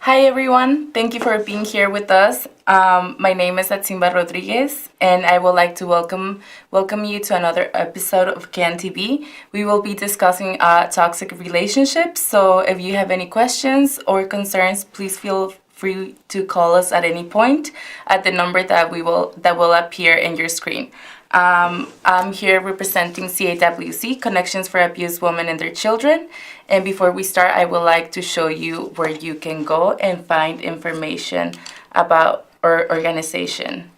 Hi everyone, thank you for being here with us. My name is Atsimba Rodriguez, and I would like to welcome you to another episode of Can TV. We will be discussing toxic relationships. So if you have any questions or concerns, please feel free to call us at any point at the number that will appear in your screen. I'm here representing CAWC, Connections for Abused Women and Their Children. And before we start, I would like to show you where you can go and find information about our organization.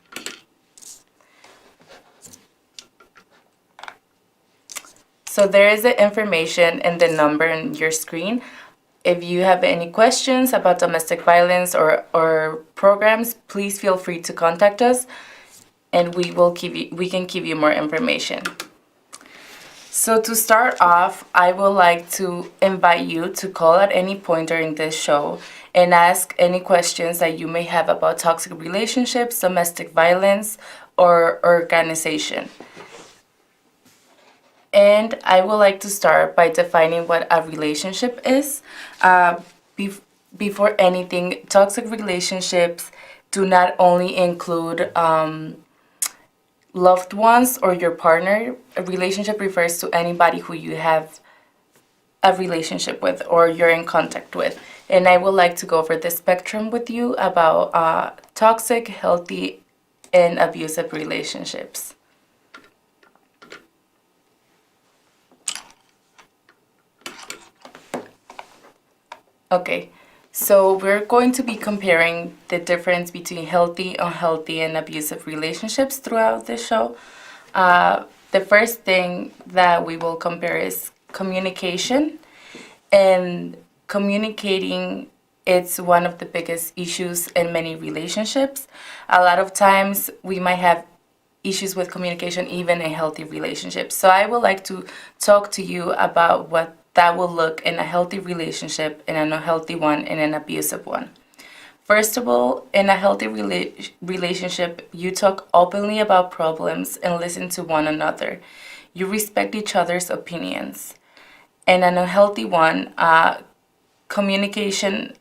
So there is the information and the number on your screen. If you have any questions about domestic violence or programs, please feel free to contact us and we can give you more information. So to start off, I would like to invite you to call at any point during this show and ask any questions that you may have about toxic relationships, domestic violence, or organization. And I would like to start by defining what a relationship is. Before anything, toxic relationships do not only include loved ones or your partner. A relationship refers to anybody who you have a relationship with or you're in contact with. And I would like to go over the spectrum with you about toxic, healthy, and abusive relationships. Okay, so we're going to be comparing the difference between healthy, unhealthy, and abusive relationships throughout the show. The first thing that we will compare is communication. And communicating, it's one of the biggest issues in many relationships. A lot of times we might have issues with communication even in healthy relationships. So I would like to talk to you about what that will look in a healthy relationship, in an unhealthy one, and an abusive one. First of all, in a healthy relationship, you talk openly about problems and listen to one another. You respect each other's opinions. In an unhealthy one, communication,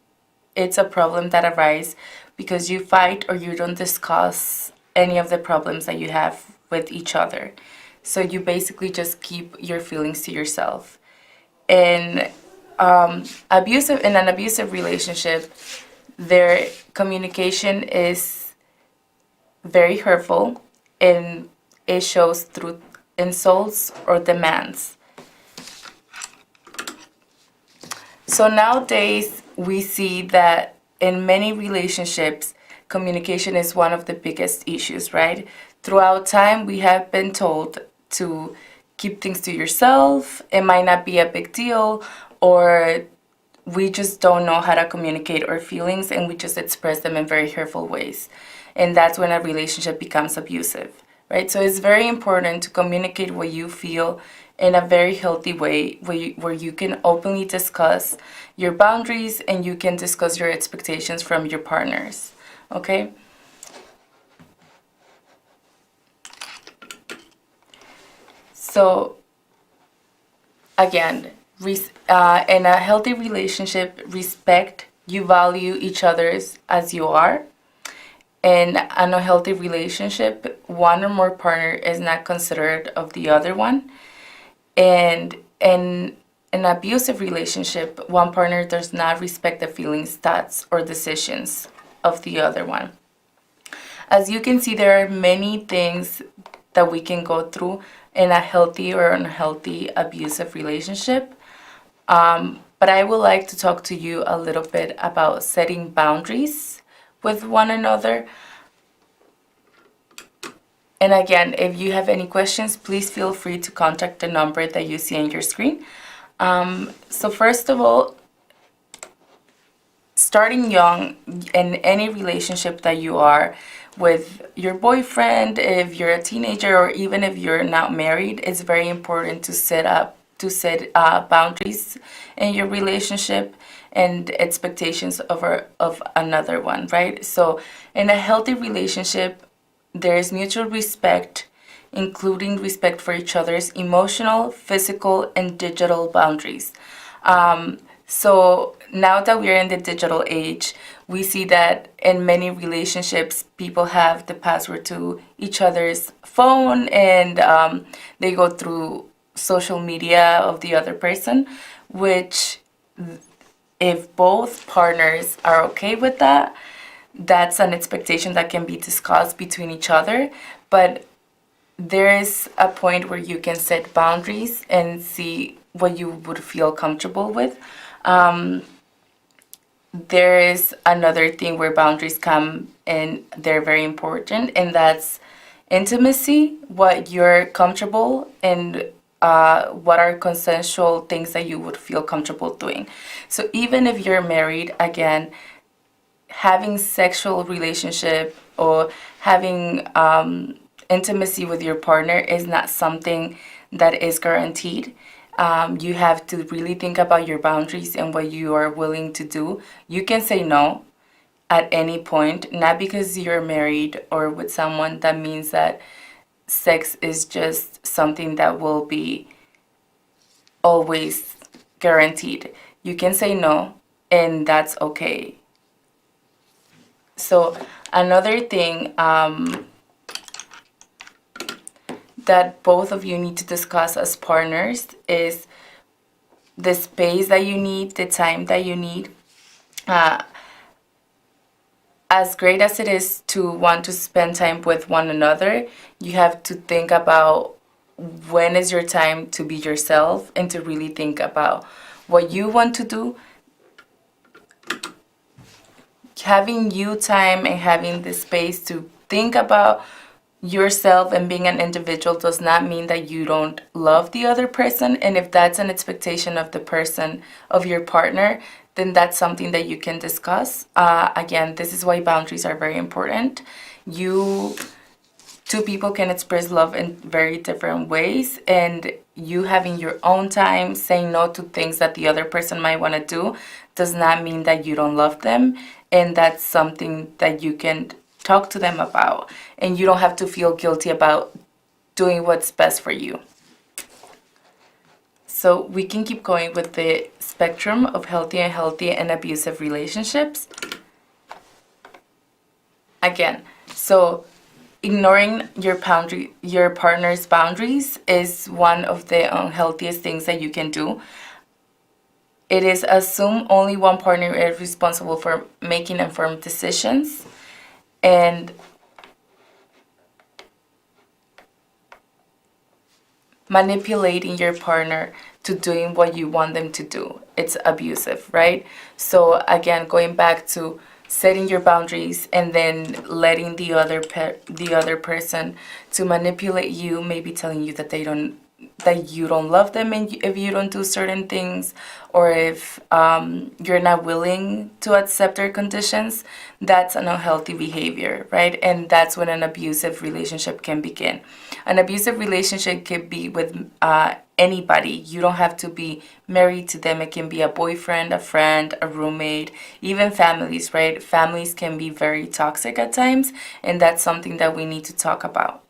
it's a problem that arises because you fight or you don't discuss any of the problems that you have with each other. So you basically just keep your feelings to yourself. In in an abusive relationship, their communication is very hurtful and it shows through insults or demands. So nowadays, we see that in many relationships, communication is one of the biggest issues, right? Throughout time, we have been told to keep things to yourself. It might not be a big deal, or we just don't know how to communicate our feelings and we just express them in very hurtful ways. And that's when a relationship becomes abusive, right? So it's very important to communicate what you feel in a very healthy way where you can openly discuss your boundaries and you can discuss your expectations from your partners, okay? So again, in a healthy relationship, respect, you value each other's as you are. In an unhealthy relationship, one or more partner is not considerate of the other one. And in an abusive relationship, one partner does not respect the feelings, thoughts, or decisions of the other one. As you can see, there are many things that we can go through in a healthy or unhealthy abusive relationship. But I would like to talk to you a little bit about setting boundaries with one another. And again, if you have any questions, please feel free to contact the number that you see on your screen. So first of all, starting young in any relationship that you are with your boyfriend, if you're a teenager, or even if you're not married, it's very important to set boundaries in your relationship and expectations of another one, right? So in a healthy relationship, there is mutual respect, including respect for each other's emotional, physical, and digital boundaries. So now that we're in the digital age, we see that in many relationships, people have the password to each other's phone, and they go through social media of the other person, which, if both partners are okay with that, that's an expectation that can be discussed between each other. But there is a point where you can set boundaries and see what you would feel comfortable with. Um, there is another thing where boundaries come and they're very important, and that's intimacy, what you're comfortable, and what are consensual things that you would feel comfortable doing. So even if you're married, again, having sexual relationship or having intimacy with your partner is not something that is guaranteed. You have to really think about your boundaries and what you are willing to do. You can say no at any point, not because you're married or with someone that means that sex is just something that will be always guaranteed. You can say no, and that's okay. So another thing that both of you need to discuss as partners is the space that you need, the time that you need. Uh, as great as it is to want to spend time with one another, you have to think about when is your time to be yourself and to really think about what you want to do. Having you time and having the space to think about yourself and being an individual does not mean that you don't love the other person. And if that's an expectation of the person, of your partner, then that's something that you can discuss. Again, this is why boundaries are very important. Two people can express love in very different ways, and you having your own time, saying no to things that the other person might want to do, does not mean that you don't love them. And that's something that you can talk to them about, and you don't have to feel guilty about doing what's best for you. So we can keep going with the spectrum of healthy and abusive relationships. Again, so ignoring your partner's boundaries is one of the unhealthiest things that you can do. It is assume only one partner is responsible for making informed decisions, and manipulating your partner to doing what you want them to do. It's abusive, right? So again, going back to setting your boundaries and then letting the other person to manipulate you, maybe telling you that you don't love them, and if you don't do certain things, or if you're not willing to accept their conditions, that's an unhealthy behavior, right? And that's when an abusive relationship can begin. An abusive relationship can be with anybody. You don't have to be married to them. It can be a boyfriend, a friend, a roommate, even families, right? Families can be very toxic at times, and that's something that we need to talk about.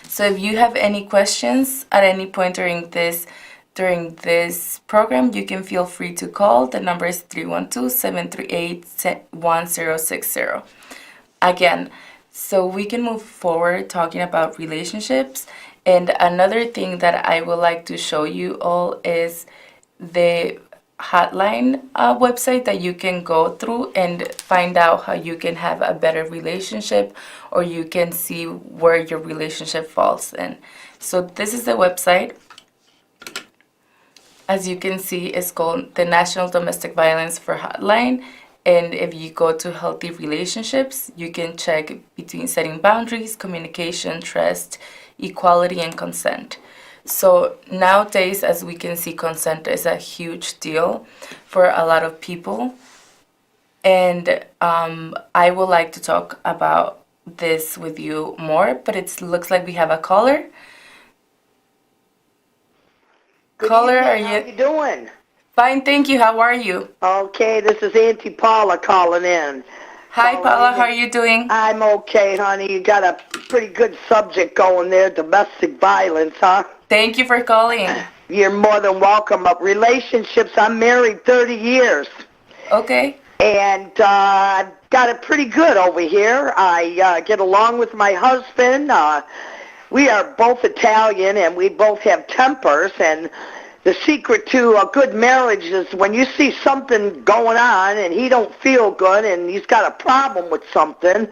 So if you have any questions at any point during this program, you can feel free to call. The number is 312-738-1060. Again, so we can move forward talking about relationships. And another thing that I would like to show you all is the hotline website that you can go through and find out how you can have a better relationship, or you can see where your relationship falls in. So this is the website. As you can see, it's called the National Domestic Violence for Hotline. And if you go to healthy relationships, you can check between setting boundaries, communication, trust, equality, and consent. So nowadays, as we can see, consent is a huge deal for a lot of people. And I would like to talk about this with you more, but it looks like we have a caller. Good Caller, evening. are How you you doing? fine? Thank you. How are you? Okay, this is Auntie Paula calling in. Hi, Calling Paula. in. How are you doing? I'm okay, honey. You got a pretty good subject going there, domestic violence, huh? Thank you for calling. You're more than welcome. Relationships, I'm married 30 years. Okay. And got it pretty good over here. I get along with my husband. We are both Italian, and we both have tempers. And the secret to a good marriage is when you see something going on and he don't feel good and he's got a problem with something,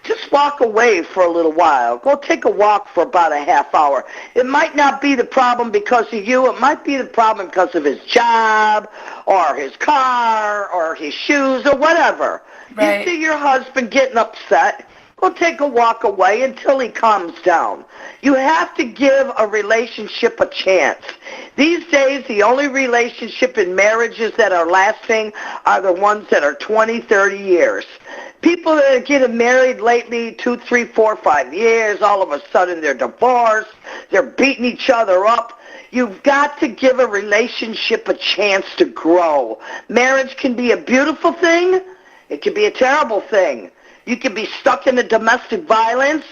just walk away for a little while. Go take a walk for about a half hour. It might not be the problem because of you. It might be the problem because of his job or his car or his shoes or whatever. Right. You see your husband getting upset, go take a walk away until he calms down. You have to give a relationship a chance. These days, the only relationship in marriages that are lasting are the ones that are 20, 30 years. People that are getting married lately, 2, 3, 4, 5 years, all of a sudden they're divorced, they're beating each other up. You've got to give a relationship a chance to grow. Marriage can be a beautiful thing. It can be a terrible thing. You can be stuck in a domestic violence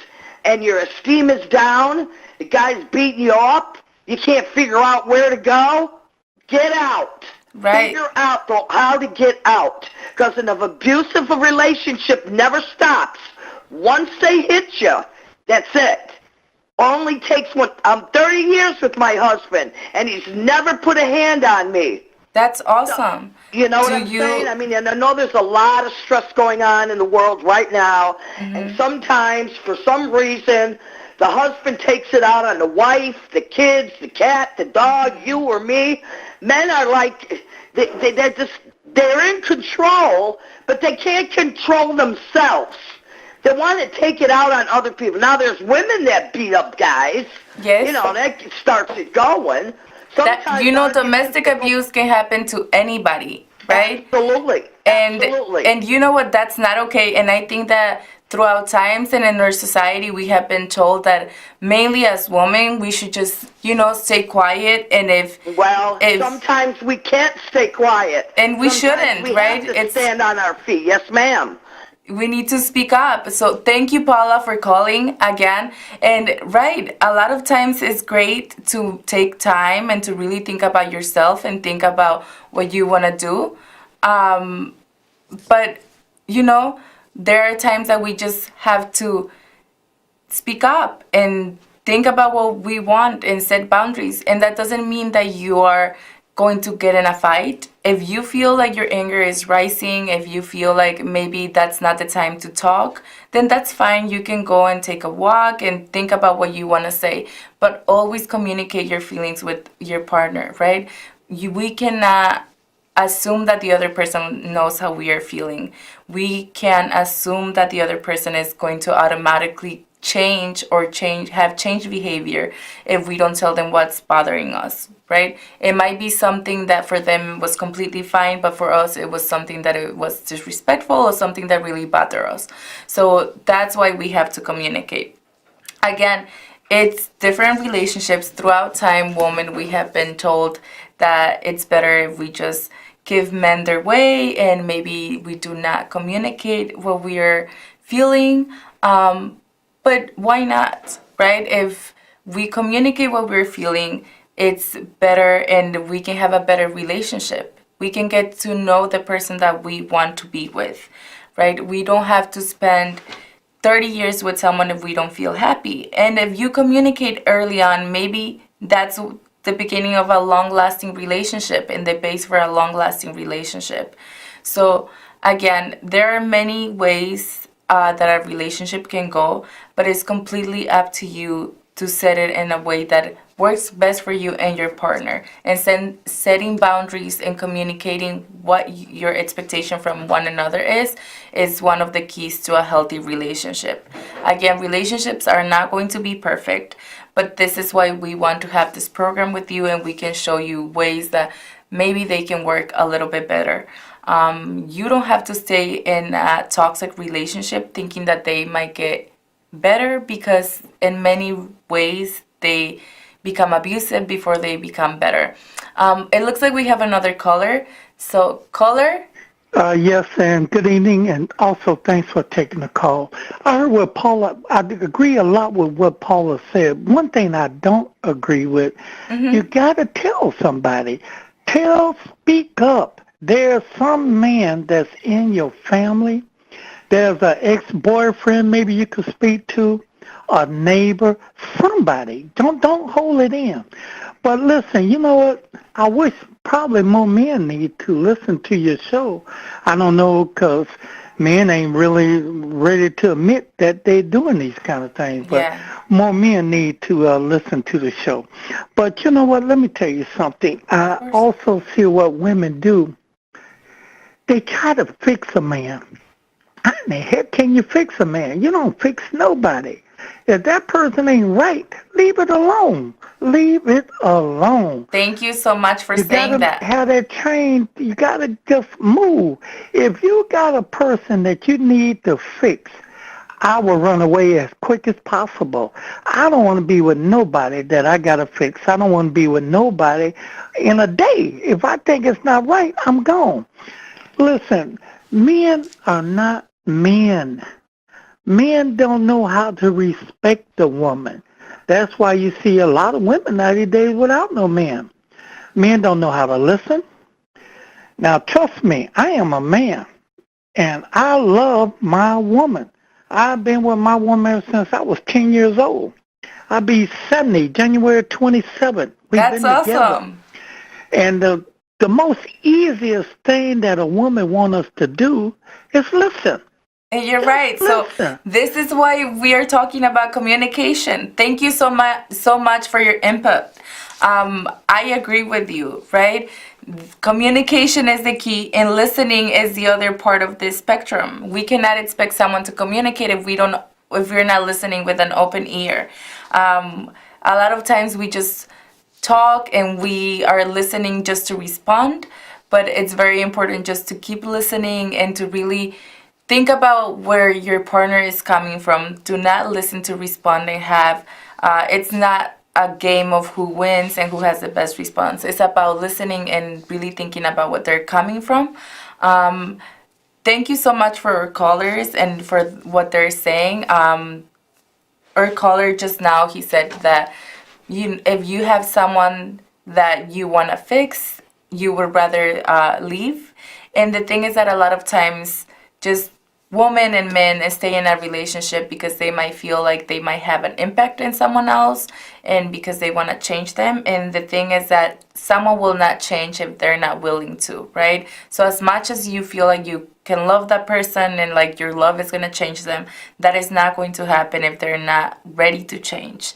and your esteem is down. The guy's beating you up. You can't figure out where to go. Get out. Right. Figure out how to get out. Because an abusive relationship never stops. Once they hit you, that's it. Only takes one. I'm 30 years with my husband, and he's never put a hand on me. That's awesome. You know what I'm saying? I mean, and I know there's a lot of stress going on in the world right now, and sometimes, for some reason, the husband takes it out on the wife, the kids, the cat, the dog, you or me. Men are like, they're in control, but they can't control themselves. They want to take it out on other people. Now, there's women that beat up guys. Yes. You know, that starts it going. That, you know, domestic abuse can happen to anybody, right? Absolutely. Absolutely. And you know what? That's not okay. And I think that throughout times and in our society, we have been told that mainly as women, we should just, you know, stay quiet. And if sometimes we can't stay quiet. And we Sometimes shouldn't, right? We have to stand on our feet. Yes, ma'am. We need to speak up. So thank you, Paula, for calling again. And right, a lot of times it's great to take time and to really think about yourself and think about what you want to do. But, you know, there are times that we just have to speak up and think about what we want and set boundaries. And that doesn't mean that you are going to get in a fight. If you feel like your anger is rising, if you feel like maybe that's not the time to talk, then that's fine. You can go and take a walk and think about what you want to say. But always communicate your feelings with your partner, right? We cannot assume that the other person knows how we are feeling. We can assume that the other person is going to automatically have changed behavior if we don't tell them what's bothering us, right? It might be something that for them was completely fine, but for us it was something that it was disrespectful or something that really bothered us. So that's why we have to communicate. Again, it's different relationships throughout time. Women, we have been told that it's better if we just give men their way and maybe we do not communicate what we're feeling. But why not, right? If we communicate what we're feeling, it's better and we can have a better relationship. We can get to know the person that we want to be with, right? We don't have to spend 30 years with someone if we don't feel happy. And if you communicate early on, maybe that's the beginning of a long-lasting relationship and the base for a long-lasting relationship. So again, there are many ways that a relationship can go, but it's completely up to you to set it in a way that works best for you and your partner. And setting boundaries and communicating what your expectation from one another is one of the keys to a healthy relationship. Again, relationships are not going to be perfect, but this is why we want to have this program with you, and we can show you ways that maybe they can work a little bit better. You don't have to stay in a toxic relationship thinking that they might get better, because in many ways they become abusive before they become better. It looks like we have another caller. So caller, Yes, and good evening, and also thanks for taking the call. I heard what Paula, I agree a lot with what Paula said. One thing I don't agree with, you Mm-hmm. got to tell somebody. Speak up. There's some man that's in your family. There's an ex-boyfriend maybe you could speak to, a neighbor, somebody. Don't hold it in. But listen, you know what? I wish probably more men need to listen to your show. I don't know, 'cause men ain't really ready to admit that they're doing these kind of things. But Yeah. more men need to listen to the show. But you know what? Let me tell you something. Of I course. also see what women do. They try to fix a man. How in the heck can you fix a man? You don't fix nobody. If that person ain't right, leave it alone. Leave it alone. Thank you so much for You saying gotta that. have that train. You gotta just move. If you got a person that you need to fix, I will run away as quick as possible. I don't want to be with nobody that I gotta fix. I don't want to be with nobody in a day. If I think it's not right, I'm gone. Listen, men are not men. Men don't know how to respect the woman. That's why you see a lot of women nowadays without no man. Men don't know how to listen. Now, trust me, I am a man, and I love my woman. I've been with my woman since I was 10 years old. I'll be 70, January 27th. We've That's been together. awesome. And the most easiest thing that a woman wants us to do is listen. And you're Just right. So listen. this is why we are talking about communication. Thank you so much for your input. I agree with you, right? Communication is the key, and listening is the other part of this spectrum. We cannot expect someone to communicate if we're not listening with an open ear. A lot of times we just talk and we are listening just to respond, but it's very important just to keep listening and to really think about where your partner is coming from. Do not listen to respond and have. It's not a game of who wins and who has the best response. It's about listening and really thinking about what they're coming from. Um, Thank you so much for our callers and for what they're saying. Our caller just now, he said that if you have someone that you want to fix, you would rather leave. And the thing is that a lot of times, just women and men stay in a relationship because they might feel like they might have an impact in someone else and because they want to change them. And the thing is that someone will not change if they're not willing to, right? So as much as you feel like you can love that person and like your love is going to change them, that is not going to happen if they're not ready to change.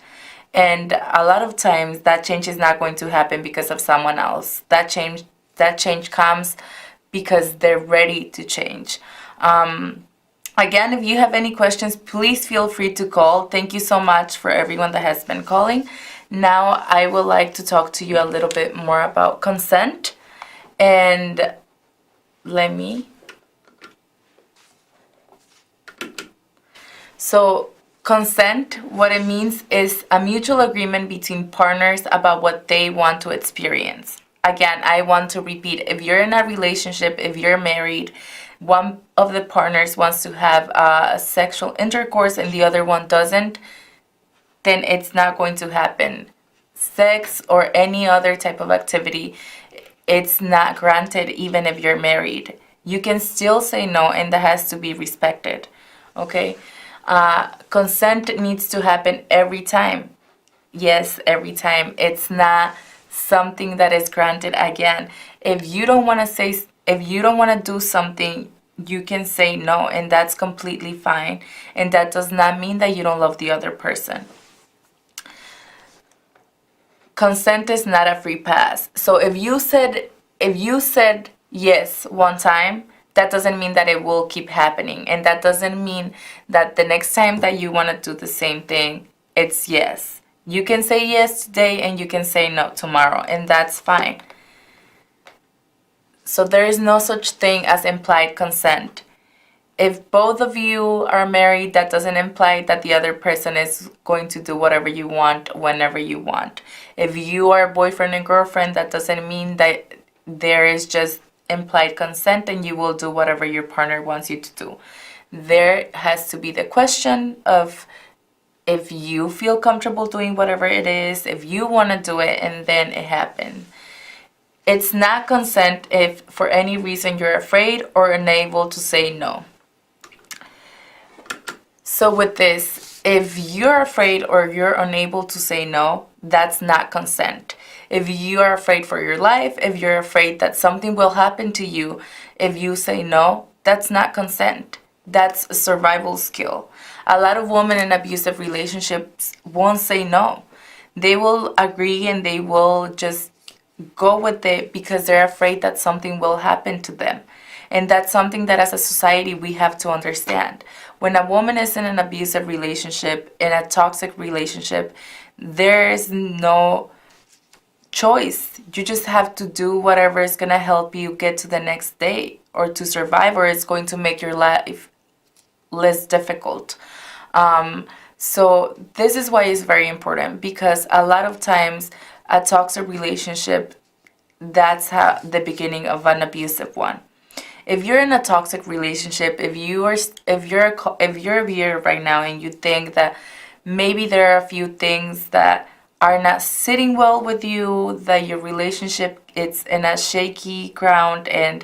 And a lot of times that change is not going to happen because of someone else. That change comes because they're ready to change. Again, if you have any questions, please feel free to call. Thank you so much for everyone that has been calling. Now I would like to talk to you a little bit more about consent. And let me. So consent, what it means is a mutual agreement between partners about what they want to experience. Again, I want to repeat, if you're in a relationship, if you're married, one of the partners wants to have sexual intercourse and the other one doesn't, then it's not going to happen. Sex or any other type of activity, it's not granted even if you're married. You can still say no, and that has to be respected. Okay? Consent needs to happen every time. Yes, every time. It's not something that is granted again. If you don't want to do something, you can say no, and that's completely fine. And that does not mean that you don't love the other person. Consent is not a free pass. So if you said yes one time, that doesn't mean that it will keep happening, and that doesn't mean that the next time that you want to do the same thing, it's yes. You can say yes today and you can say no tomorrow, and that's fine. So there is no such thing as implied consent. If both of you are married, that doesn't imply that the other person is going to do whatever you want whenever you want. If you are boyfriend and girlfriend, that doesn't mean that there is just implied consent and you will do whatever your partner wants you to do. There has to be the question of if you feel comfortable doing whatever it is, if you want to do it, and then it happens. It's not consent if for any reason you're afraid or unable to say no. So with this, if you're afraid or you're unable to say no, that's not consent. If you are afraid for your life, if you're afraid that something will happen to you, if you say no, that's not consent. That's a survival skill. A lot of women in abusive relationships won't say no. They will agree and they will just go with it because they're afraid that something will happen to them. And that's something that as a society we have to understand. When a woman is in an abusive relationship, in a toxic relationship, there is no choice. You just have to do whatever is going to help you get to the next day or to survive, or it's going to make your life less difficult. So this is why it's very important, because a lot of times a toxic relationship, that's how the beginning of an abusive one. If you're in a toxic relationship, if you're a viewer right now and you think that maybe there are a few things that are not sitting well with you, that your relationship it's in a shaky ground and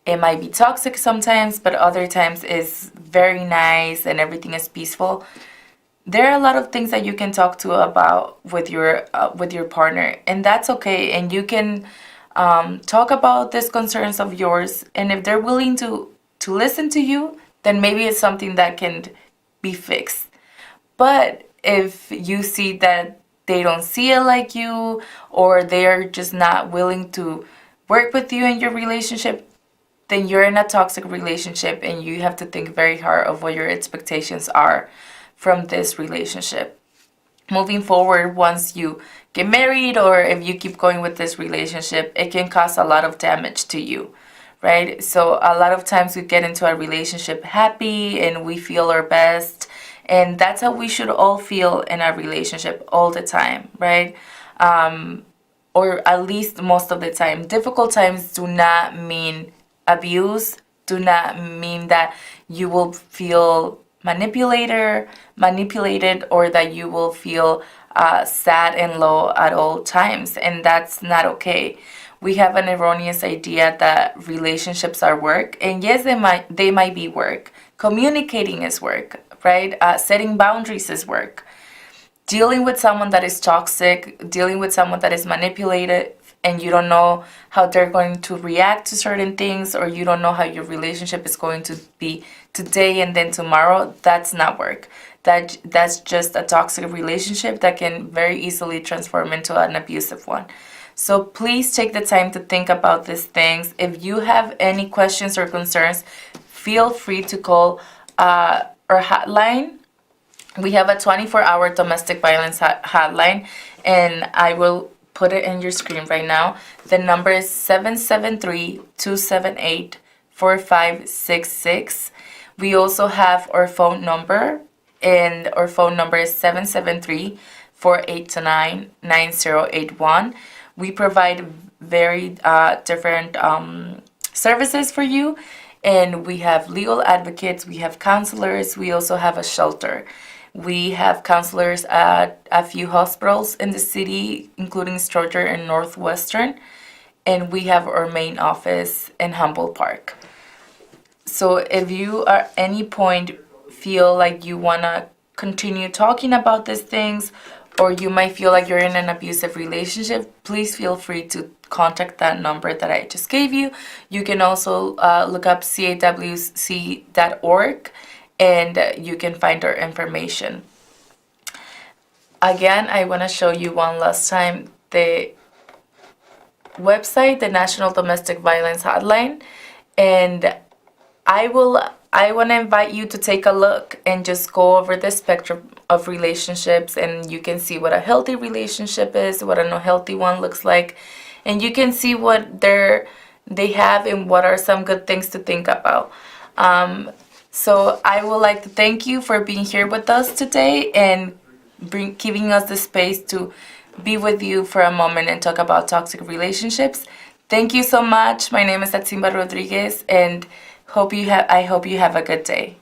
it might be toxic sometimes, but other times it's very nice and everything is peaceful. There are a lot of things that you can talk to about with your partner, and that's okay. And you can talk about these concerns of yours, and if they're willing to listen to you, then maybe it's something that can be fixed. But if you see that they don't see it like you, or they're just not willing to work with you in your relationship, then you're in a toxic relationship and you have to think very hard of what your expectations are from this relationship. Moving forward, once you get married or if you keep going with this relationship, it can cause a lot of damage to you, right? So a lot of times we get into a relationship happy and we feel our best, and that's how we should all feel in a relationship all the time, right? Or at least most of the time. Difficult times do not mean abuse, do not mean that you will feel manipulated, or that you will feel sad and low at all times, and that's not okay. We have an erroneous idea that relationships are work, and yes, they might be work. Communicating is work, right? Setting boundaries is work. Dealing with someone that is toxic, dealing with someone that is manipulated, and you don't know how they're going to react to certain things, or you don't know how your relationship is going to be today and then tomorrow, that's not work. That's just a toxic relationship that can very easily transform into an abusive one. So please take the time to think about these things. If you have any questions or concerns, feel free to call our hotline. We have a 24-hour domestic violence hotline, and I will put it in your screen right now. The number is 773-278-4566. We also have our phone number, and our phone number is 773-489-9081. We provide very different services for you, and we have legal advocates, we have counselors, we also have a shelter. We have counselors at a few hospitals in the city, including Stroger and Northwestern, and we have our main office in Humboldt Park. So if you at any point feel like you want to continue talking about these things, or you might feel like you're in an abusive relationship, please feel free to contact that number that I just gave you. You can also look up cawc.org, and you can find our information. Again, I want to show you one last time the website, the National Domestic Violence Hotline, and I want to invite you to take a look and just go over the spectrum of relationships, and you can see what a healthy relationship is, what an unhealthy one looks like, and you can see what they have and what are some good things to think about. So I would like to thank you for being here with us today and giving us the space to be with you for a moment and talk about toxic relationships. Thank you so much. My name is Atsimba Rodriguez, and I hope you have a good day.